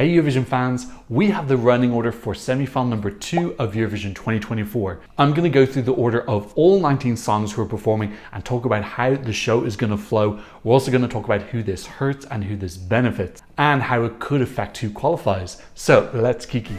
Hey Eurovision fans, we have the running order for semi-final number 2 of Eurovision 2024. I'm going to go through the order of all 19 songs who are performing and talk about how the show is going to flow. We're also going to talk about who this hurts and who this benefits and how it could affect who qualifies. So let's kiki.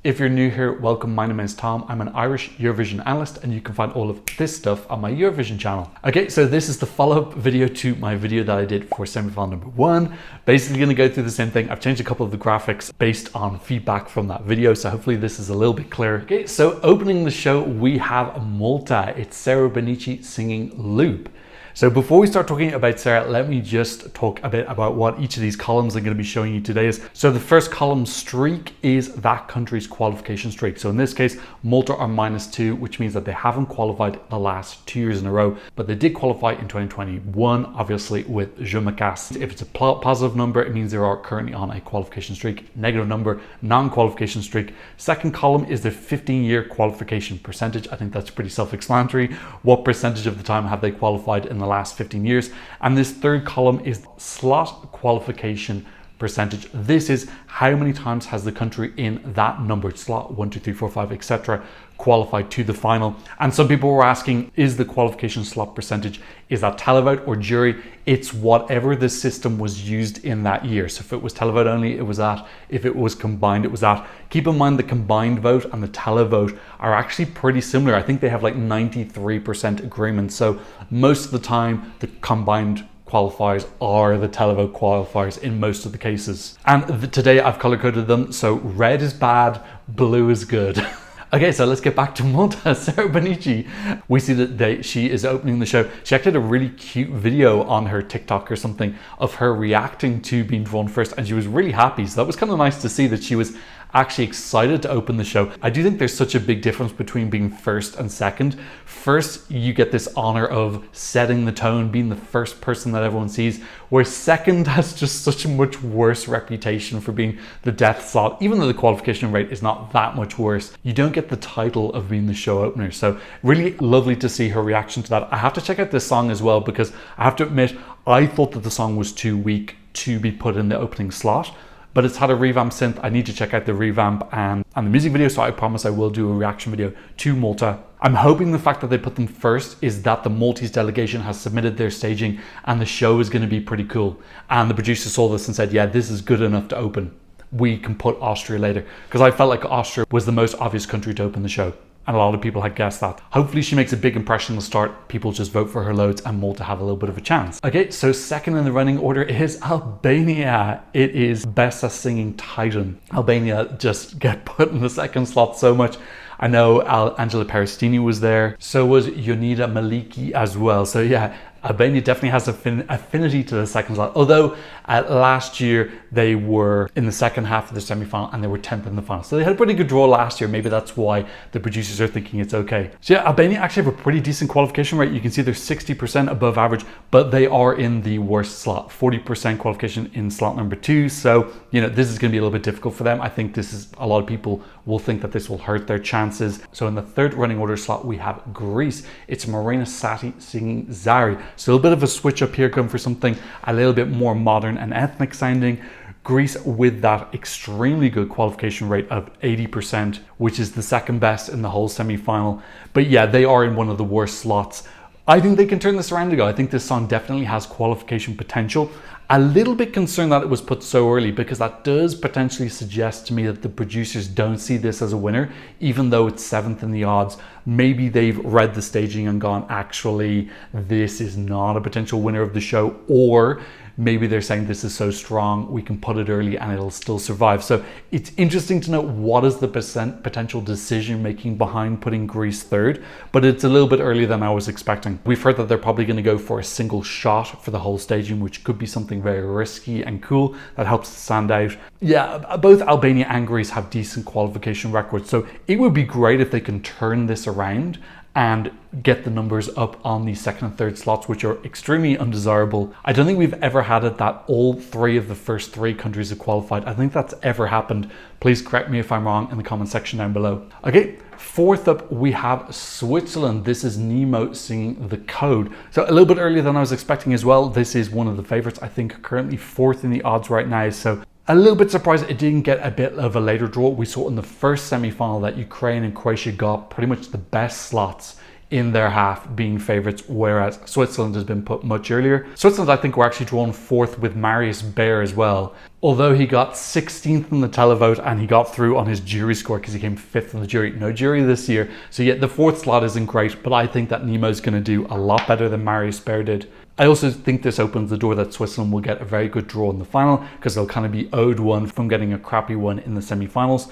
If you're new here, welcome. My name is Tom. I'm an Irish Eurovision analyst and you can find all of this stuff on my Eurovision channel. Okay, so this is the follow-up video to my video that I did for semi-final number 1. Basically gonna go through the same thing. I've changed a couple of the graphics based on feedback from that video, so hopefully this is a little bit clearer. Okay, so opening the show, we have Malta. It's Sarah Benici singing Loop. So before we start talking about Sarah, let me just talk a bit about what each of these columns I'm going to be showing you today is. So the first column, streak, is that country's qualification streak. So in this case, Malta are -2, which means that they haven't qualified the last 2 years in a row, but they did qualify in 2021, obviously with Je me casse. If it's a positive number, it means they are currently on a qualification streak. Negative number, non-qualification streak. Second column is the 15-year qualification percentage. I think that's pretty self-explanatory. What percentage of the time have they qualified in the last 15 years? And this third column is slot qualification percentage. This is how many times has the country in that numbered slot 1, 2, 3, 4, 5, etc. qualified to the final. And some people were asking, is the qualification slot percentage, is that televote or jury? It's whatever the system was used in that year. So if it was televote only, it was that. If it was combined, it was that. Keep in mind the combined vote and the televote are actually pretty similar. I think they have like 93% agreement. So most of the time the combined qualifiers are the televote qualifiers in most of the cases. And today I've color coded them. So red is bad, blue is good. Okay, so let's get back to Malta. Sarah Benici. We see that she is opening the show. She actually had a really cute video on her TikTok or something of her reacting to being drawn first, and she was really happy. So that was kind of nice to see that she was actually excited to open the show. I do think there's such a big difference between being first and second. First, you get this honor of setting the tone, being the first person that everyone sees, where second has just such a much worse reputation for being the death slot. Even though the qualification rate is not that much worse, you don't get the title of being the show opener. So really lovely to see her reaction to that. I have to check out this song as well, because I have to admit, I thought that the song was too weak to be put in the opening slot. But it's had a revamp synth. I need to check out the revamp and the music video, so I promise I will do a reaction video to Malta. I'm hoping the fact that they put them first is that the Maltese delegation has submitted their staging and the show is going to be pretty cool. And the producer saw this and said, yeah, this is good enough to open. We can put Austria later. Because I felt like Austria was the most obvious country to open the show. And a lot of people had guessed that. Hopefully she makes a big impression in the start. People just vote for her loads and Malta have a little bit of a chance. Okay, so second in the running order is Albania. It is Besa singing Titan. Albania just get put in the second slot so much. I know Angela Perestini was there. So was Yonida Maliki as well. So yeah, Albania definitely has affinity to the second slot. Although last year they were in the second half of the semi-final and they were 10th in the final. So they had a pretty good draw last year. Maybe that's why the producers are thinking it's okay. So yeah, Albania actually have a pretty decent qualification rate. You can see they're 60% above average, but they are in the worst slot, 40% qualification in slot number 2. So, you know, this is going to be a little bit difficult for them. I think this is, a lot of people will think that this will hurt their chances. So in the third running order slot, we have Greece. It's Marina Sati singing Zari. So a little bit of a switch up here, going for something a little bit more modern and ethnic sounding. Greece with that extremely good qualification rate of 80%, which is the second best in the whole semi-final. But yeah, they are in one of the worst slots. I think they can turn this around to go. I think this song definitely has qualification potential. A little bit concerned that it was put so early, because that does potentially suggest to me that the producers don't see this as a winner, even though it's 7th in the odds. Maybe they've read the staging and gone, actually, this is not a potential winner of the show, or maybe they're saying this is so strong, we can put it early and it'll still survive. So it's interesting to know what is the potential decision making behind putting Greece third, but it's a little bit earlier than I was expecting. We've heard that they're probably going to go for a single shot for the whole staging, which could be something very risky and cool that helps stand out. Yeah, both Albania and Greece have decent qualification records, so it would be great if they can turn this around and get the numbers up on the second and third slots, which are extremely undesirable. I don't think we've ever had it that all three of the first three countries have qualified. I think that's ever happened. Please correct me if I'm wrong in the comment section down below. Okay, fourth up we have Switzerland. This is Nemo singing The Code. So a little bit earlier than I was expecting as well. This is one of the favorites. I think currently fourth in the odds right now. So a little bit surprised it didn't get a bit of a later draw. We saw in the first semi-final that Ukraine and Croatia got pretty much the best slots in their half being favorites, whereas Switzerland has been put much earlier. Switzerland, I think, were actually drawn fourth with Marius Baer as well. Although he got 16th in the televote and he got through on his jury score because he came fifth in the jury. No jury this year. So yeah, the fourth slot isn't great, but I think that Nemo's going to do a lot better than Marius Baer did. I also think this opens the door that Switzerland will get a very good draw in the final because they'll kind of be owed one from getting a crappy one in the semi-finals.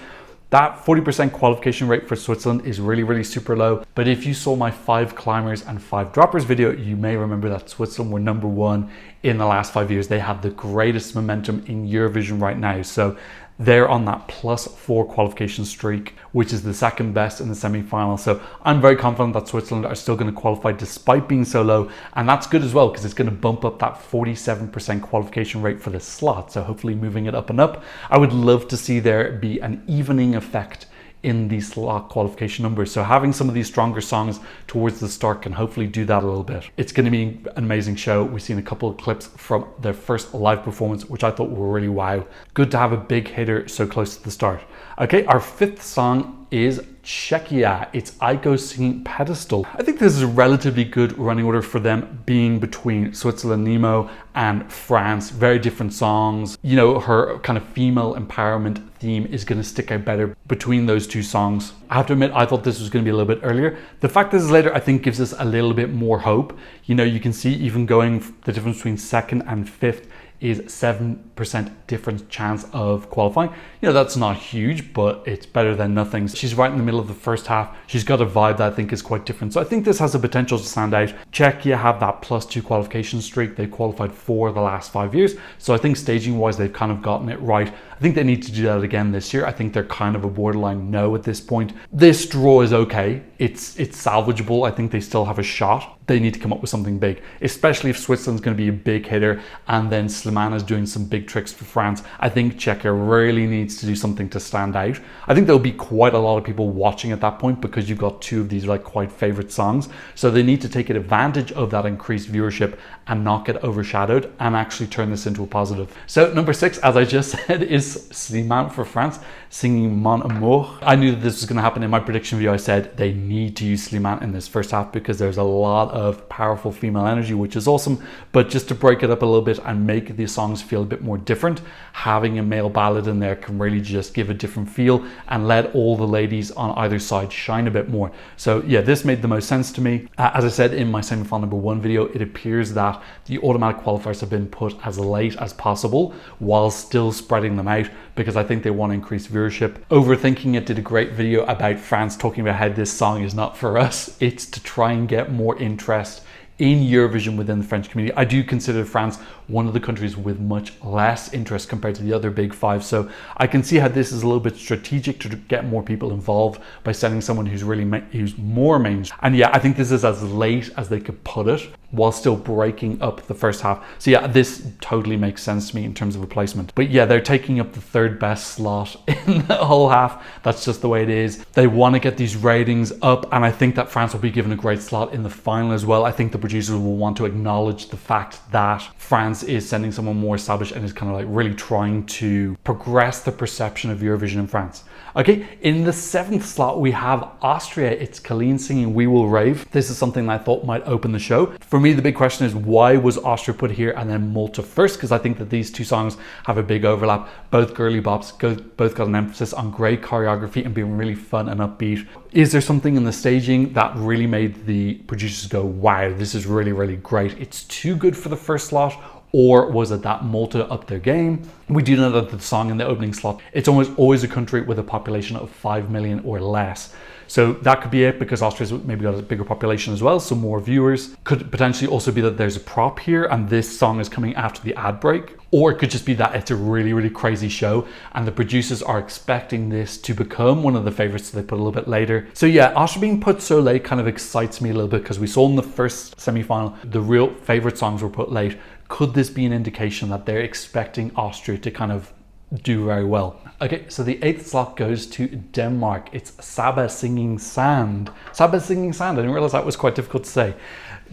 That 40% qualification rate for Switzerland is really, really super low. But if you saw my 5 climbers and 5 droppers video, you may remember that Switzerland were number 1 in the last 5 years. They have the greatest momentum in Eurovision right now. So they're on that +4 qualification streak, which is the second best in the semi-final. So I'm very confident that Switzerland are still going to qualify despite being so low. And that's good as well because it's going to bump up that 47% qualification rate for the slot. So hopefully moving it up and up. I would love to see there be an evening effect in the slot qualification numbers. So having some of these stronger songs towards the start can hopefully do that a little bit. It's going to be an amazing show. We've seen a couple of clips from their first live performance, which I thought were really wow. Good to have a big hitter so close to the start. Okay, our 5th song is Czechia. It's Aiko singing Pedestal. I think this is a relatively good running order for them, being between Switzerland, Nemo, and France. Very different songs. You know, her kind of female empowerment theme is going to stick out better between those two songs. I have to admit, I thought this was going to be a little bit earlier. The fact this is later, I think, gives us a little bit more hope. You know, you can see even going the difference between 2nd and 5th is 7% difference chance of qualifying. You know, that's not huge, but it's better than nothing. She's right in the middle of the first half. She's got a vibe that I think is quite different. So I think this has the potential to stand out. Czechia have that +2 qualification streak. They qualified 4 the last 5 years. So I think staging wise, they've kind of gotten it right. I think they need to do that again this year. I think they're kind of a borderline no at this point. This draw is okay. It's salvageable. I think they still have a shot. They need to come up with something big, especially if Switzerland's going to be a big hitter and then Slimana's doing some big tricks for France. I think Czechia really needs to do something to stand out. I think there'll be quite a lot of people watching at that point because you've got 2 of these like quite favorite songs. So they need to take advantage of that increased viewership and not get overshadowed and actually turn this into a positive. So number 6, as I just said, is Slimane for France singing Mon Amour. I knew that this was going to happen. In my prediction video, I said they need to use Slimane in this first half because there's a lot of powerful female energy, which is awesome. But just to break it up a little bit and make these songs feel a bit more different, having a male ballad in there can really just give a different feel and let all the ladies on either side shine a bit more. So yeah, this made the most sense to me. As I said in my semi-final number 1 video, it appears that the automatic qualifiers have been put as late as possible while still spreading them out because I think they want to increase viewership. Overthinking It did a great video about France talking about how this song is not for us. It's to try and get more interest in Eurovision within the French community. I do consider France one of the countries with much less interest compared to the other big 5. So I can see how this is a little bit strategic to get more people involved by sending someone who's really who's more mainstream. And yeah, I think this is as late as they could put it while still breaking up the first half. So yeah, this totally makes sense to me in terms of replacement. But yeah, they're taking up the 3rd best slot in the whole half. That's just the way it is. They want to get these ratings up, and I think that France will be given a great slot in the final as well. I think the producers will want to acknowledge the fact that France is sending someone more established and is kind of like really trying to progress the perception of Eurovision in France. Okay, in the 7th slot, we have Austria. It's Colleen singing We Will Rave. This is something that I thought might open the show. For me, the big question is why was Austria put here and then Malta first? Because I think that these 2 songs have a big overlap. Both girly bops, both got an emphasis on great choreography and being really fun and upbeat. Is there something in the staging that really made the producers go, wow, this is really, really great? It's too good for the first slot, or was it that Malta upped their game? We do know that the song in the opening slot, it's almost always a country with a population of 5 million or less. So that could be it, because Austria's maybe got a bigger population as well, so more viewers. Could potentially also be that there's a prop here and this song is coming after the ad break. Or it could just be that it's a really, really crazy show and the producers are expecting this to become one of the favorites, so they put a little bit later. So yeah, Austria being put so late kind of excites me a little bit, because we saw in the first semi-final, the real favorite songs were put late. Could this be an indication that they're expecting Austria to kind of do very well? Okay, so the 8th slot goes to Denmark. It's Saba Singing Sand. Saba Singing Sand, I didn't realize that was quite difficult to say.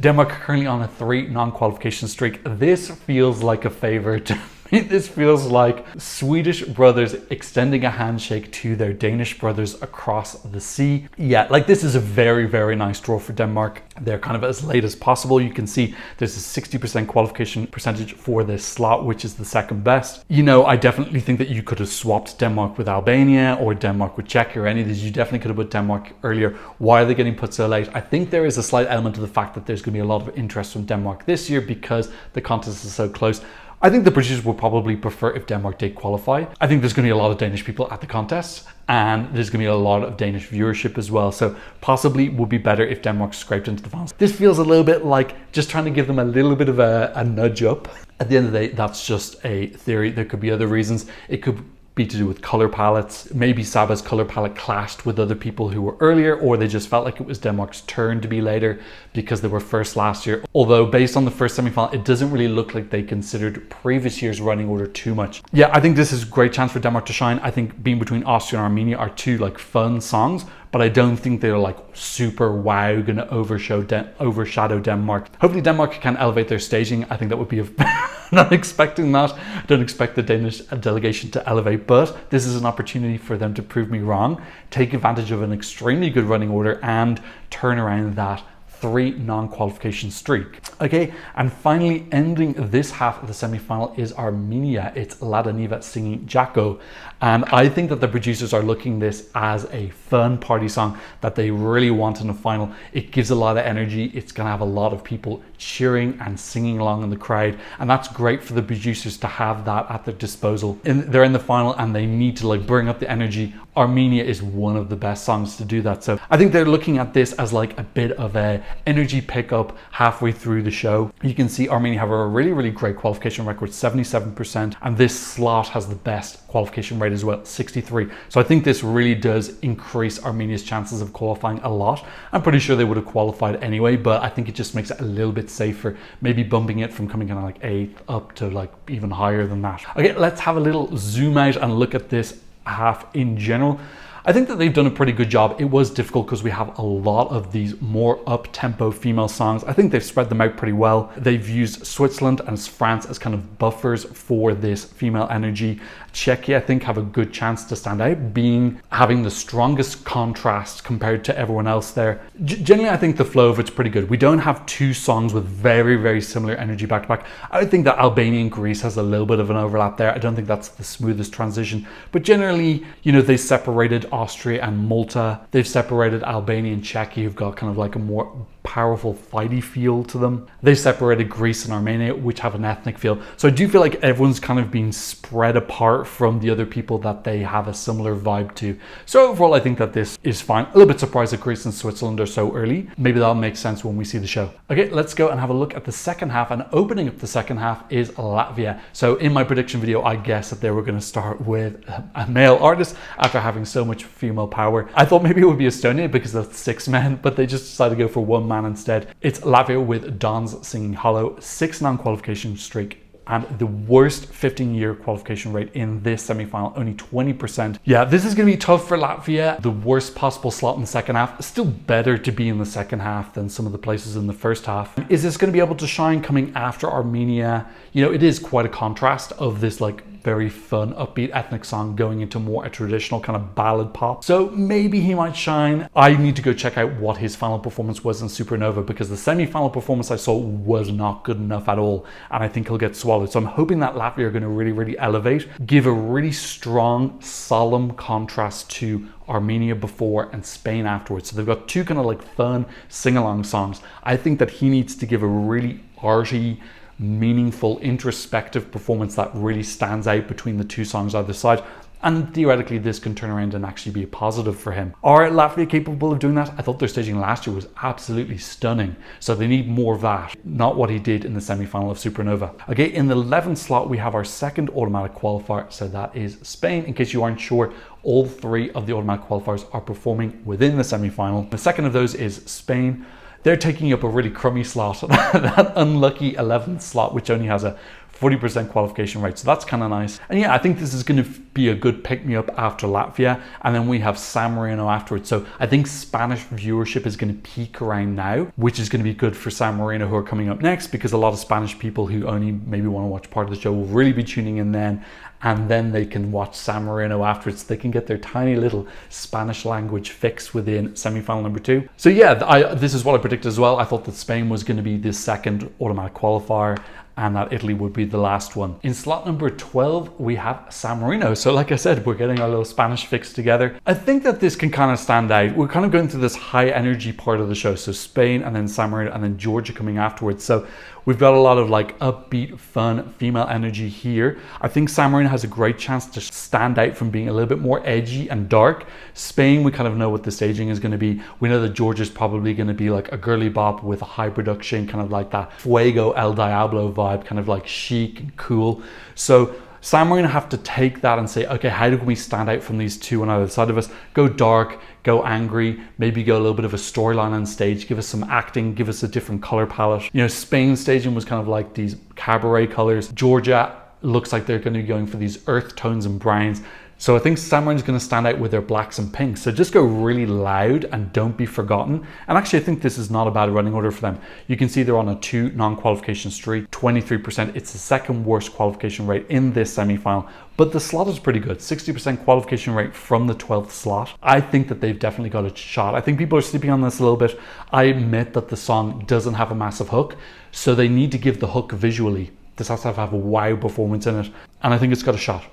Denmark are currently on a 3 non-qualification streak. This feels like a favorite. This feels like Swedish brothers extending a handshake to their Danish brothers across the sea. Yeah, like this is a very, very nice draw for Denmark. They're kind of as late as possible. You can see there's a 60% qualification percentage for this slot, which is the second best. You know, I definitely think that you could have swapped Denmark with Albania or Denmark with Czechia or any of these. You definitely could have put Denmark earlier. Why are they getting put so late? I think there is a slight element to the fact that there's going to be a lot of interest from Denmark this year because the contest is so close. I think the British would probably prefer if Denmark did qualify. I think there's going to be a lot of Danish people at the contest and there's going to be a lot of Danish viewership as well. So possibly would be better if Denmark scraped into the finals. This feels a little bit like just trying to give them a little bit of a nudge up. At the end of the day, that's just a theory. There could be other reasons. It could be to do with color palettes. Maybe Saba's color palette clashed with other people who were earlier, or they just felt like it was Denmark's turn to be later because they were first last year. Although based on the first semi-final, it doesn't really look like they considered previous year's running order too much. Yeah, I think this is a great chance for Denmark to shine. I think being between Austria and Armenia are two like fun songs, but I don't think they're like super wow gonna overshadow Denmark. Hopefully Denmark can elevate their staging. I think that would be not expecting that. I don't expect the Danish delegation to elevate, but this is an opportunity for them to prove me wrong, take advantage of an extremely good running order and turn around that 3 non-qualification streak. Okay, and finally ending this half of the semi-final is Armenia. It's Ladaniva singing Jako. And I think that the producers are looking this as a fun party song that they really want in a final. It gives a lot of energy. It's gonna have a lot of people cheering and singing along in the crowd. And that's great for the producers to have that at their disposal. They're in the final and they need to like bring up the energy. Armenia is one of the best songs to do that. So I think they're looking at this as like a bit of a energy pickup halfway through the show. You can see Armenia have a really, really great qualification record, 77%. And this slot has the best qualification rate as well, 63. So I think this really does increase Armenia's chances of qualifying a lot. I'm pretty sure they would have qualified anyway, but I think it just makes it a little bit safer, maybe bumping it from coming kind of like 8th up to like even higher than that. Okay, let's have a little zoom out and look at this half in general. I think that they've done a pretty good job. It was difficult because we have a lot of these more up-tempo female songs. I think they've spread them out pretty well. They've used Switzerland and France as kind of buffers for this female energy. Czechia, I think, have a good chance to stand out, having the strongest contrast compared to everyone else there. Generally, I think the flow of it's pretty good. We don't have 2 songs with very, very similar energy back to back. I think that Albania and Greece has a little bit of an overlap there. I don't think that's the smoothest transition, but generally, you know, they separated Austria and Malta. They've separated Albania and Czechia, who've got kind of like a more powerful fighty feel to them. They separated Greece and Armenia, which have an ethnic feel. So I do feel like everyone's kind of being spread apart from the other people that they have a similar vibe to. So overall, I think that this is fine. A little bit surprised that Greece and Switzerland are so early. Maybe that'll make sense when we see the show. Okay, let's go and have a look at the second half. And opening up the second half is Latvia. So in my prediction video, I guessed that they were going to start with a male artist after having so much female power. I thought maybe it would be Estonia because that's 6 men, but they just decided to go for 1 man instead. It's Latvia with Dons singing Hollow, 6 non-qualification streak, and the worst 15-year qualification rate in this semi-final, only 20%. Yeah, this is going to be tough for Latvia. The worst possible slot in the second half. Still better to be in the second half than some of the places in the first half. Is this going to be able to shine coming after Armenia? You know, it is quite a contrast of this like very fun, upbeat ethnic song going into more a traditional kind of ballad pop. So maybe he might shine. I need to go check out what his final performance was in Supernova because the semi-final performance I saw was not good enough at all. And I think he'll get swallowed. So I'm hoping that Latvia are going to really, really elevate, give a really strong, solemn contrast to Armenia before and Spain afterwards. So they've got 2 kind of like fun sing-along songs. I think that he needs to give a really arty, meaningful, introspective performance that really stands out between the two songs either side. And theoretically, this can turn around and actually be a positive for him. Are Latvia capable of doing that? I thought their staging last year was absolutely stunning. So they need more of that, not what he did in the semi-final of Supernova. Okay, in the 11th slot, we have our second automatic qualifier. So that is Spain. In case you aren't sure, all three of the automatic qualifiers are performing within the semi-final. The second of those is Spain. They're taking up a really crummy slot, that unlucky 11th slot, which only has a 40% qualification rate. So that's kind of nice. And yeah, I think this is going to be a good pick-me-up after Latvia. And then we have MArino afterwards. So I think Spanish viewership is going to peak around now, which is going to be good for MArino, who are coming up next, because a lot of Spanish people who only maybe want to watch part of the show will really be tuning in then. And then they can watch MArino afterwards. They can get their tiny little Spanish language fix within semi-final number 2. So yeah, this is what I predicted as well. I thought that Spain was going to be the second automatic qualifier and that Italy would be the last one. In slot number 12, we have MArino. So like I said, we're getting our little Spanish fix together. I think that this can kind of stand out. We're kind of going through this high energy part of the show. So Spain and then MArino and then Georgia coming afterwards. So we've got a lot of like upbeat, fun, female energy here. I think MArino has a great chance to stand out from being a little bit more edgy and dark. Spain, we kind of know what the staging is going to be. We know that Georgia's probably going to be like a girly bop with a high production, kind of like that Fuego El Diablo vibe, kind of like chic and cool. So MArino have to take that and say, okay, how do we stand out from these two on either side of us? Go dark, go angry, maybe go a little bit of a storyline on stage, give us some acting, give us a different color palette. You know, Spain's staging was kind of like these cabaret colors. Georgia looks like they're going to be going for these earth tones and browns. So I think MArino is going to stand out with their blacks and pinks. So just go really loud and don't be forgotten. And actually, I think this is not a bad running order for them. You can see they're on a 2 non-qualification streak, 23%. It's the second worst qualification rate in this semi-final, but the slot is pretty good. 60% qualification rate from the 12th slot. I think that they've definitely got a shot. I think people are sleeping on this a little bit. I admit that the song doesn't have a massive hook, so they need to give the hook visually. This has to have a wow performance in it, and I think it's got a shot.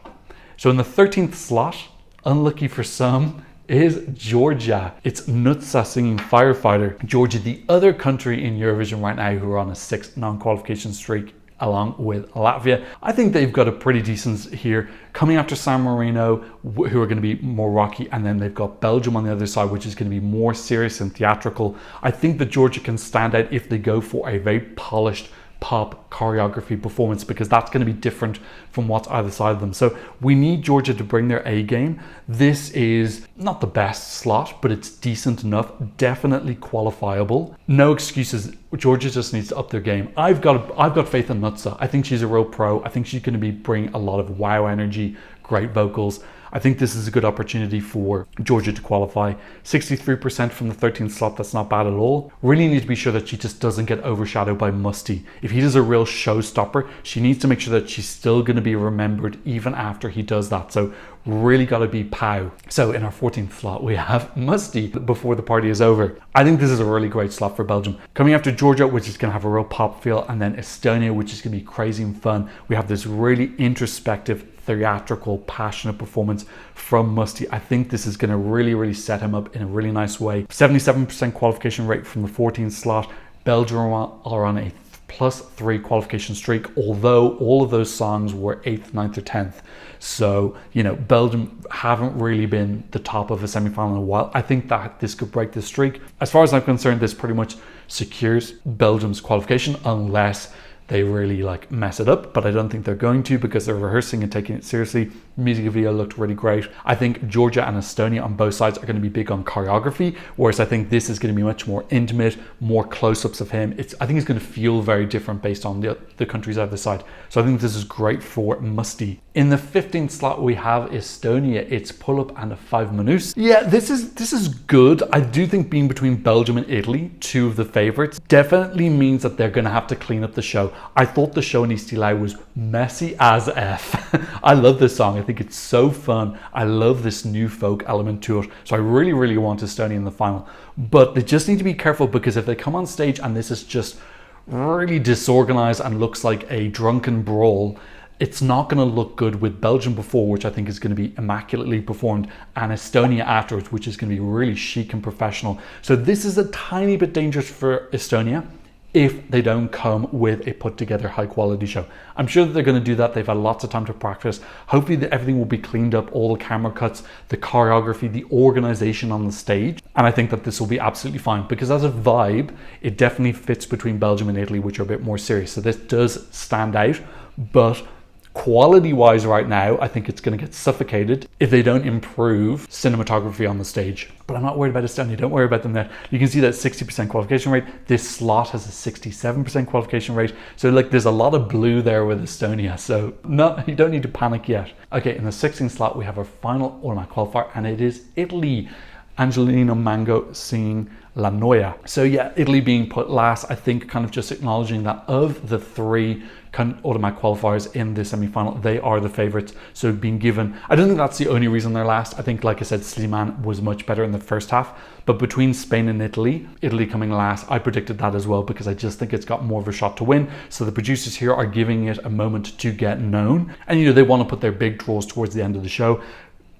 So in the 13th slot, unlucky for some, is Georgia. It's Nutsa singing Firefighter. Georgia, the other country in Eurovision right now who are on a 6 non-qualification streak, along with Latvia. I think they've got a pretty decent here. Coming after MArino, who are going to be more rocky, and then they've got Belgium on the other side, which is going to be more serious and theatrical. I think that Georgia can stand out if they go for a very polished pop choreography performance, because that's going to be different from what's either side of them. So we need Georgia to bring their A game. This is not the best slot, but it's decent enough, definitely qualifiable. No excuses. Georgia just needs to up their game. I've got faith in Nutsa. I think she's a real pro. I think she's going to be bringing a lot of wow energy, great vocals. I think this is a good opportunity for Georgia to qualify. 63% from the 13th slot, that's not bad at all. Really need to be sure that she just doesn't get overshadowed by Musty. If he does a real showstopper, she needs to make sure that she's still going to be remembered even after he does that. So really got to be pow. So in our 14th slot, we have Musty before the party is over. I think this is a really great slot for Belgium. Coming after Georgia, which is going to have a real pop feel, and then Estonia, which is going to be crazy and fun. We have this really introspective, theatrical, passionate performance from Musty. I think this is going to really set him up in a really nice way. 77% qualification rate from the 14th slot. Belgium are on a +3 qualification streak, although all of those songs were 8th, 9th or 10th. So, you know, Belgium haven't really been the top of a semi-final in a while. I think that this could break the streak. As far as I'm concerned, this pretty much secures Belgium's qualification unless they really like mess it up, but I don't think they're going to, because they're rehearsing and taking it seriously. Music video looked really great. I think Georgia and Estonia on both sides are going to be big on choreography, whereas I think this is going to be much more intimate, more close-ups of him. I think it's going to feel very different based on the countries either side. So I think this is great for Musty. In the 15th slot, we have Estonia. It's Pull Up and a 5 Minutes. Yeah, this is good. I do think being between Belgium and Italy, two of the favorites, definitely means that they're going to have to clean up the show. I thought the show in Istilau was messy as F. I love this song. I think it's so fun. I love this new folk element to it. So I really want Estonia in the final. But they just need to be careful, because if they come on stage and this is just really disorganized and looks like a drunken brawl, it's not going to look good with Belgium before, which I think is going to be immaculately performed, and Estonia afterwards, which is going to be really chic and professional. So this is a tiny bit dangerous for Estonia. if they don't come with a put together high quality show. I'm sure that they're going to do that. They've had lots of time to practice. Hopefully everything will be cleaned up, all the camera cuts, the choreography, the organization on the stage. And I think that this will be absolutely fine, because as a vibe, it definitely fits between Belgium and Italy, which are a bit more serious. So this does stand out, but quality wise right now, I think it's going to get suffocated if they don't improve cinematography on the stage. But I'm not worried about Estonia. Don't worry about them there. You can see that 60% qualification rate. This slot has a 67% qualification rate. So like there's a lot of blue there with Estonia. So no, you don't need to panic yet. Okay, in the 16th slot, we have our final automatic qualifier, and it is Italy. Angelino Mango singing La Noia. So yeah, Italy being put last, I think kind of just acknowledging that of the three automatic qualifiers in the semi-final, they are the favorites. So being given, I don't think that's the only reason they're last. I think, like I said, Slimane was much better in the first half, but between Spain and Italy coming last, I predicted that as well, because I just think it's got more of a shot to win. So the producers here are giving it a moment to get known. And, you know, they want to put their big draws towards the end of the show.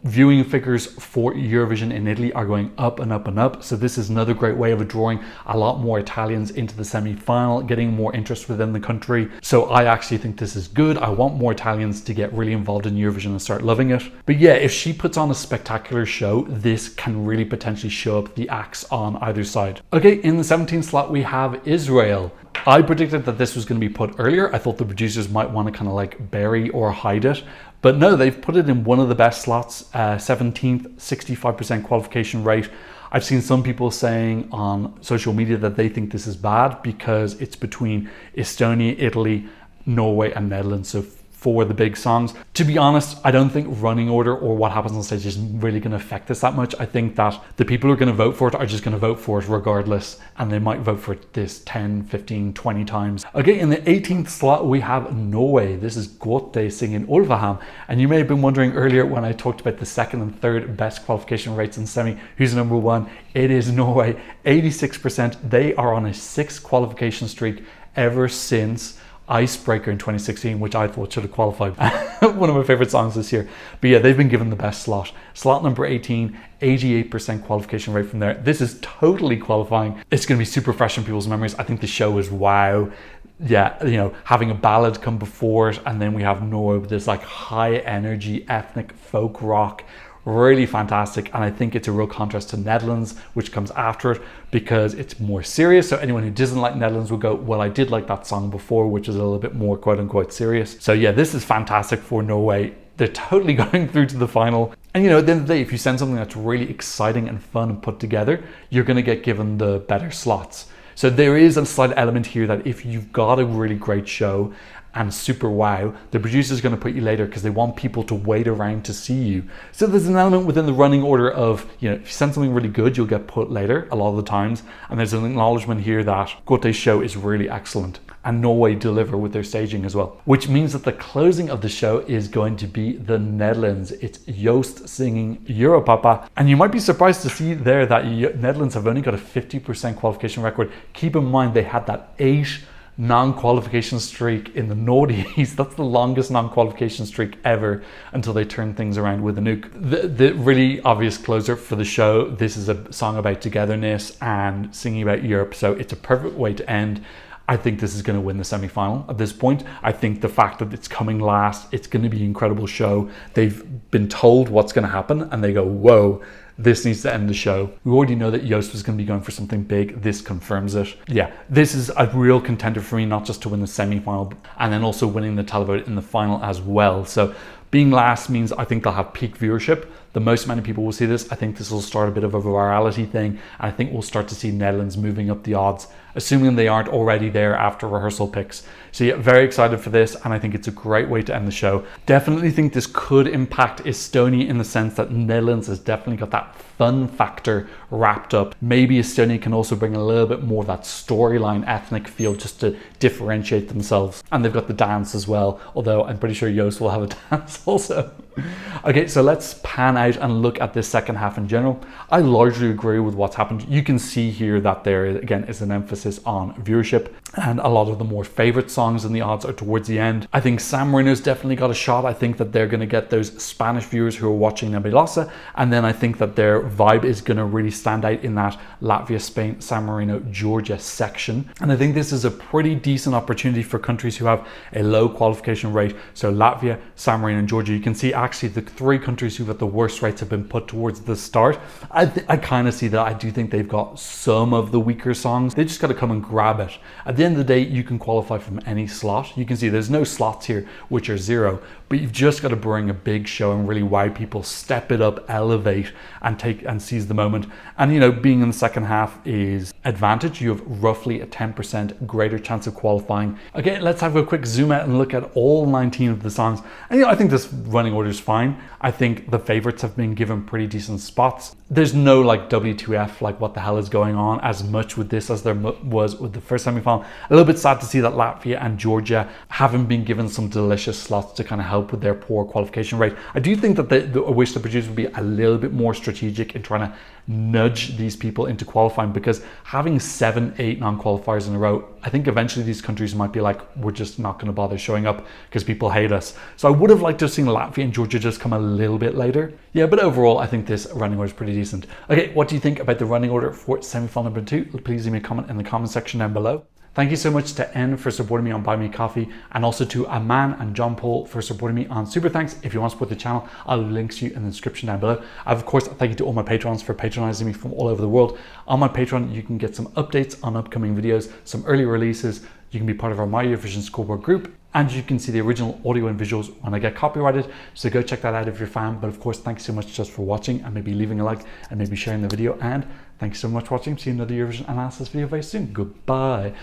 Viewing figures for Eurovision in Italy are going up and up and up. So this is another great way of drawing a lot more Italians into the semi-final, getting more interest within the country. So I actually think this is good. I want more Italians to get really involved in Eurovision and start loving it. But yeah, if she puts on a spectacular show, this can really potentially show up the acts on either side. Okay, in the 17th slot, we have Israel. I predicted that this was going to be put earlier. I thought the producers might want to kind of like bury or hide it. But no, they've put it in one of the best slots, 17th, 65% qualification rate. I've seen some people saying on social media that they think this is bad because it's between Estonia, Italy, Norway and Netherlands. So for the big songs. To be honest, I don't think running order or what happens on stage is really going to affect this that much. I think that the people who are going to vote for it are just going to vote for it regardless, and they might vote for it this 10, 15, 20 times. Okay, in the 18th slot, we have Norway. This is Gote singing Ulvaham. And you may have been wondering earlier when I talked about the second and third best qualification rates in semi, who's number one? It is Norway, 86%. They are on a 6 qualification streak ever since Icebreaker in 2016, which I thought should have qualified. One of my favorite songs this year. But yeah, they've been given the best slot. Slot number 18, 88% qualification rate from there. This is totally qualifying. It's going to be super fresh in people's memories. I think the show is wow. Yeah, you know, having a ballad come before it, and then we have Norway with this like high energy ethnic folk rock. Really fantastic, and I think it's a real contrast to Netherlands, which comes after it because it's more serious. So anyone who doesn't like Netherlands will go, well, I did like that song before, which is a little bit more quote unquote serious. So yeah, this is fantastic for Norway. They're totally going through to the final. And you know, at the end of the day, if you send something that's really exciting and fun and put together, you're going to get given the better slots. So there is a slight element here that if you've got a really great show and super wow, the producer's going to put you later because they want people to wait around to see you. So there's an element within the running order of, you know, if you send something really good, you'll get put later a lot of the times. And there's an acknowledgement here that Gote's show is really excellent, and Norway deliver with their staging as well, which means that the closing of the show is going to be the Netherlands. It's Joost singing Europapa. And you might be surprised to see there that Netherlands have only got a 50% qualification record. Keep in mind they had that 8 non-qualification streak in the noughties. That's the longest non-qualification streak ever until they turned things around with a nuke. The really obvious closer for the show, this is a song about togetherness and singing about Europe, so it's a perfect way to end. I think this is going to win the semi-final at this point. I think the fact that it's coming last, it's going to be an incredible show. They've been told what's going to happen and they go, whoa, this needs to end the show. We already know that Joost was going to be going for something big. This confirms it. Yeah, this is a real contender for me, not just to win the semi-final, and then also winning the televote in the final as well. So being last means I think they'll have peak viewership. The most amount of people will see this. I think this will start a bit of a virality thing, and I think we'll start to see Netherlands moving up the odds, assuming they aren't already there after rehearsal picks. So yeah, very excited for this, and I think it's a great way to end the show. Definitely think this could impact Estonia in the sense that Netherlands has definitely got that fun factor wrapped up. Maybe Estonia can also bring a little bit more of that storyline ethnic feel just to differentiate themselves. And they've got the dance as well, although I'm pretty sure Joost will have a dance also. Okay, so let's pan out and look at this second half in general. I largely agree with what's happened. You can see here that there, again, is an emphasis on viewership, and a lot of the more favorite songs in the odds are towards the end. I think San Marino's definitely got a shot. I think that they're going to get those Spanish viewers who are watching Nebulasa, and then I think that their vibe is going to really stand out in that Latvia, Spain, San Marino, Georgia section. And I think this is a pretty decent opportunity for countries who have a low qualification rate. So Latvia, San Marino, and Georgia. You can see actually the three countries who've got the worst rates have been put towards the start. I kind of see that. I do think they've got some of the weaker songs. They just got to come and grab it. At the end of the day, you can qualify from any slot. You can see there's no slots here which are 0, but you've just got to bring a big show and really wow people, step it up, elevate, and take and seize the moment. And you know, being in the second half is advantage. You have roughly a 10% greater chance of qualifying. Okay, let's have a quick zoom out and look at all 19 of the songs. And you know, I think this running order is fine. I think the favorites have been given pretty decent spots. There's no like WTF, like what the hell is going on, as much with this as there was with the first semi-final. A little bit sad to see that Latvia and Georgia haven't been given some delicious slots to kind of help with their poor qualification rate. I do think that I wish the producers would be a little bit more strategic in trying to nudge these people into qualifying, because having 7, 8 non-qualifiers in a row, I think eventually these countries might be like, we're just not going to bother showing up because people hate us. So I would have liked to have seen Latvia and Georgia just come a little bit later. Yeah, but overall, I think this running order is pretty decent. Okay, what do you think about the running order for semi-final number 2? Please leave me a comment in the comment section down below. Thank you so much to N for supporting me on Buy Me Coffee, and also to Aman and John Paul for supporting me on Super Thanks. If you want to support the channel, I'll link to you in the description down below. Of course, thank you to all my patrons for patronizing me from all over the world. On my Patreon, you can get some updates on upcoming videos, some early releases. You can be part of our My Eurovision Scoreboard group, and you can see the original audio and visuals when I get copyrighted. So go check that out if you're a fan. But of course, thanks so much just for watching, and maybe leaving a like and maybe sharing the video. And thanks so much for watching. See you in another Eurovision analysis video very soon. Goodbye.